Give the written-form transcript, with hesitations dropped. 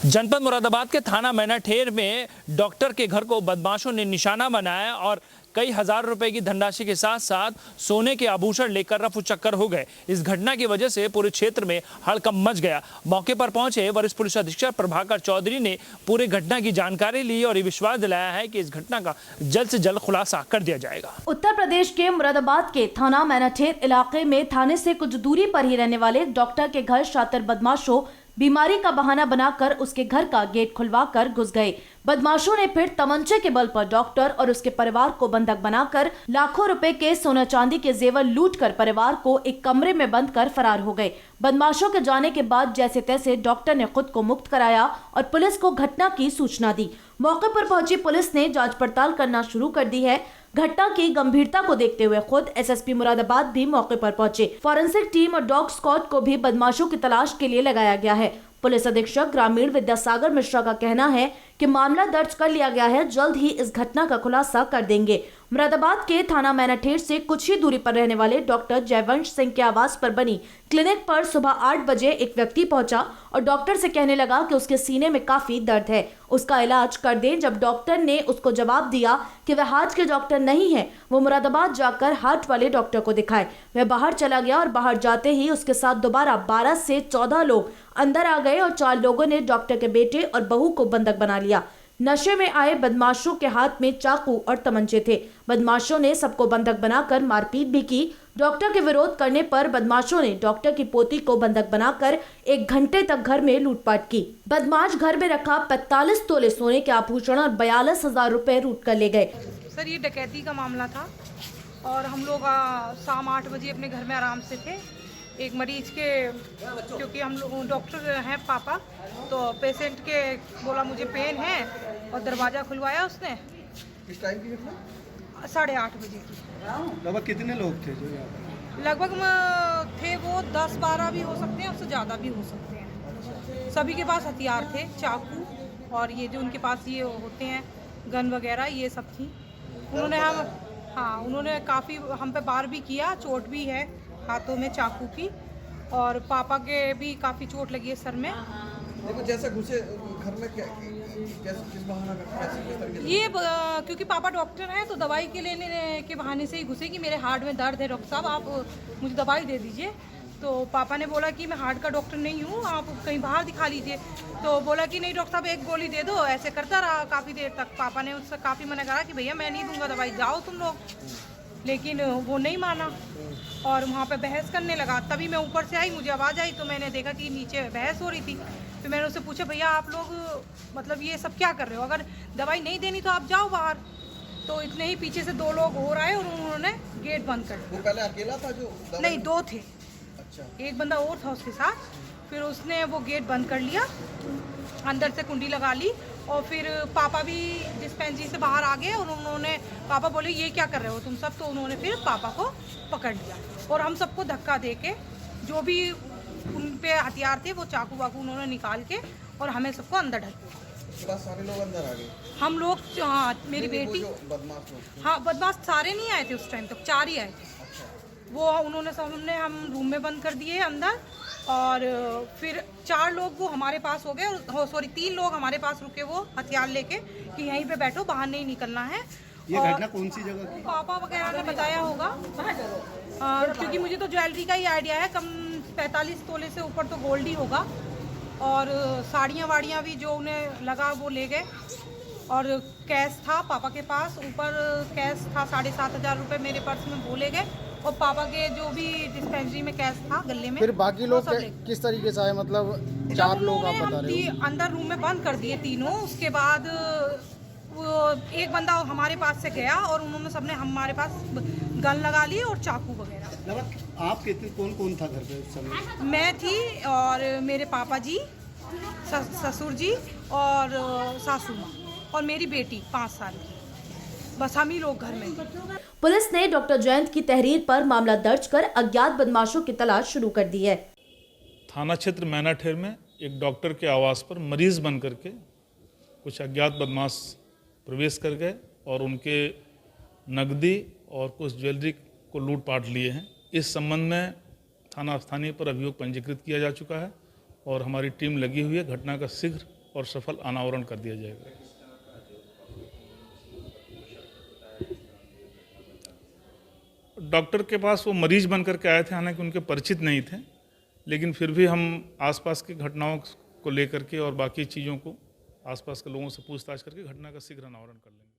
जनपद मुरादाबाद के थाना मैनाठेर में डॉक्टर के घर को बदमाशों ने निशाना बनाया और कई हजार रुपए की धनराशि के साथ साथ सोने के आभूषण लेकर रफू चक्कर हो गए। इस घटना की वजह से पूरे क्षेत्र में हड़कंप मच गया। मौके पर पहुंचे वरिष्ठ पुलिस अधीक्षक प्रभाकर चौधरी ने पूरे घटना की जानकारी ली और ये विश्वास दिलाया है कि इस घटना का जल्द से जल्द खुलासा कर दिया जाएगा। उत्तर प्रदेश के मुरादाबाद के थाना मैनाठेर इलाके में थाने से कुछ दूरी पर ही रहने वाले डॉक्टर के घर शातिर बदमाशों बीमारी का बहाना बनाकर उसके घर का गेट खुलवाकर घुस गए। बदमाशों ने फिर तमंचे के बल पर डॉक्टर और उसके परिवार को बंधक बनाकर लाखों रुपए के सोना चांदी के जेवर लूटकर परिवार को एक कमरे में बंद कर फरार हो गए। बदमाशों के जाने के बाद जैसे तैसे डॉक्टर ने खुद को मुक्त कराया और पुलिस को घटना की सूचना दी। मौके पर पहुंची पुलिस ने जांच पड़ताल करना शुरू कर दी है। घटना की गंभीरता को देखते हुए खुद एसएसपी मुरादाबाद भी मौके पर पहुंचे। फॉरेंसिक टीम और डॉग स्क्वाड को भी बदमाशों की तलाश के लिए लगाया गया है। पुलिस अधीक्षक ग्रामीण विद्यासागर मिश्रा का कहना है कि मामला दर्ज कर लिया गया है, जल्द ही इस घटना का खुलासा कर देंगे। मुरादाबाद के थाना मैनाठेर से कुछ ही दूरी पर रहने वाले डॉक्टर जयवंश सिंह के आवास पर बनी क्लिनिक पर सुबह 8 बजे एक व्यक्ति पहुंचा और डॉक्टर से कहने लगा कि उसके सीने में काफी दर्द है, उसका इलाज कर दें। जब डॉक्टर ने उसको जवाब दिया कि वह हार्ट के डॉक्टर नहीं है, वो मुरादाबाद जाकर हार्ट वाले डॉक्टर को दिखाए। वह बाहर चला गया और बाहर जाते ही उसके साथ दोबारा 12 से 14 लोग अंदर आ गए और 4 लोगों ने डॉक्टर के बेटे और बहू को बंधक बना लिया। नशे में आए बदमाशों के हाथ में चाकू और तमंचे थे। बदमाशों ने सबको बंधक बनाकर मारपीट भी की। डॉक्टर के विरोध करने पर बदमाशों ने डॉक्टर की पोती को बंधक बनाकर 1 घंटे तक घर में लूटपाट की। बदमाश घर में रखा 45 तोले सोने के आभूषण और 42,000 रुपए लूट कर ले गए। सर, ये डकैती का मामला था और हम लोग शाम 8 बजे अपने घर में आराम से थे। एक मरीज के, क्योंकि हम लोग डॉक्टर हैं पापा, तो पेशेंट के बोला मुझे पेन है और दरवाज़ा खुलवाया उसने। किस टाइम की घटना? 8:30 बजे की। लगभग कितने लोग थे जो यहाँ पर? लगभग थे वो 10-12 भी हो सकते हैं, उससे ज़्यादा भी हो सकते हैं। सभी के पास हथियार थे, चाकू और ये जो उनके पास ये होते हैं गन वगैरह, ये सब थी। उन्होंने काफ़ी हम पे वार भी किया, चोट भी है हाथों में चाकू की, और पापा के भी काफ़ी चोट लगी है सर में। देखो जैसे घुसे घर में किस बहाना कैसे ये क्योंकि पापा डॉक्टर हैं तो दवाई के लेने के बहाने से ही घुसे कि मेरे हार्ट में दर्द है, डॉक्टर साहब आप मुझे दवाई दे दीजिए। तो पापा ने बोला कि मैं हार्ट का डॉक्टर नहीं हूँ, आप कहीं बाहर दिखा लीजिए। तो बोला कि नहीं डॉक्टर साहब एक गोली दे दो। ऐसे करता रहा काफ़ी देर तक। पापा ने उससे काफ़ी मना करा कि भैया मैं नहीं दूंगा दवाई, जाओ तुम लोग, लेकिन वो नहीं माना और वहाँ पे बहस करने लगा। तभी मैं ऊपर से आई, मुझे आवाज़ आई तो मैंने देखा कि नीचे बहस हो रही थी। फिर मैंने उससे पूछा भैया आप लोग मतलब ये सब क्या कर रहे हो, अगर दवाई नहीं देनी तो आप जाओ बाहर। तो इतने ही पीछे से 2 लोग और आए और उन्होंने गेट बंद कर दिया। वो पहले अकेला था जो? नहीं, 2 थे। अच्छा। एक बंदा और था उसके साथ। फिर उसने वो गेट बंद कर लिया, अंदर से कुंडी लगा ली और फिर पापा भी डिस्पेंसरी से बाहर आ गए और उन्होंने, पापा बोले ये क्या कर रहे हो तुम सब, तो उन्होंने फिर पापा को पकड़ लिया और हम सबको धक्का दे के जो भी उन पे हथियार थे वो चाकू वाकू उन्होंने निकाल के और हमें सबको अंदर ढक दिया। सारे लोग अंदर आ गए? हम लोग, हाँ मेरी बेटी, बदमाश लोग? हाँ बदमाश सारे नहीं आए थे उस टाइम तक, 4 ही आए थे। वो उन्होंने सबने हम रूम में बंद कर दिए अंदर और फिर 4 लोग वो हमारे पास हो गए और 3 लोग हमारे पास रुके वो हथियार लेके कि यहीं पे बैठो, बाहर नहीं निकलना है। ये घटना कौन सी जगह की? पापा वगैरह ने बताया होगा क्योंकि मुझे तो ज्वेलरी का ही आइडिया है। कम 45 तोले से ऊपर तो गोल्ड ही होगा और साड़ियाँ वाड़ियाँ भी जो उन्हें लगा वो ले गए और कैश था पापा के पास, ऊपर कैश था 7,500 रुपये मेरे पर्स में वो ले गए और पापा के जो भी डिस्पेंसरी में कैश था गले में। फिर बाकी लोग किस तरीके से आए, मतलब 4 लोग आप बता रहे हो? अंदर रूम में बंद कर दिए तीनों। उसके बाद वो एक बंदा हमारे पास से गया और उन्होंने सबने हमारे पास गन लगा ली और चाकू वगैरह। आप कितने, कौन कौन था घर पे उस समय? मैं थी और मेरे पापा जी, ससुर जी और सासू माँ और मेरी बेटी 5 साल की, बस हम ही लोग घर में। पुलिस ने डॉक्टर जयंत की तहरीर पर मामला दर्ज कर अज्ञात बदमाशों की तलाश शुरू कर दी है। थाना क्षेत्र मैनाठेर में एक डॉक्टर के आवास पर मरीज बन करके कुछ अज्ञात बदमाश प्रवेश कर गए और उनके नकदी और कुछ ज्वेलरी को लूटपाट लिए हैं। इस संबंध में थाना स्थानीय पर अभियोग पंजीकृत किया जा चुका है और हमारी टीम लगी हुई है घटना का शीघ्र और सफल अनावरण कर दिया जाएगा। डॉक्टर के पास वो मरीज बन करके आए थे, हालांकि उनके परिचित नहीं थे, लेकिन फिर भी हम आसपास की घटनाओं को लेकर के और बाकी चीज़ों को आसपास के लोगों से पूछताछ करके घटना का शीघ्र अनावरण कर लेंगे।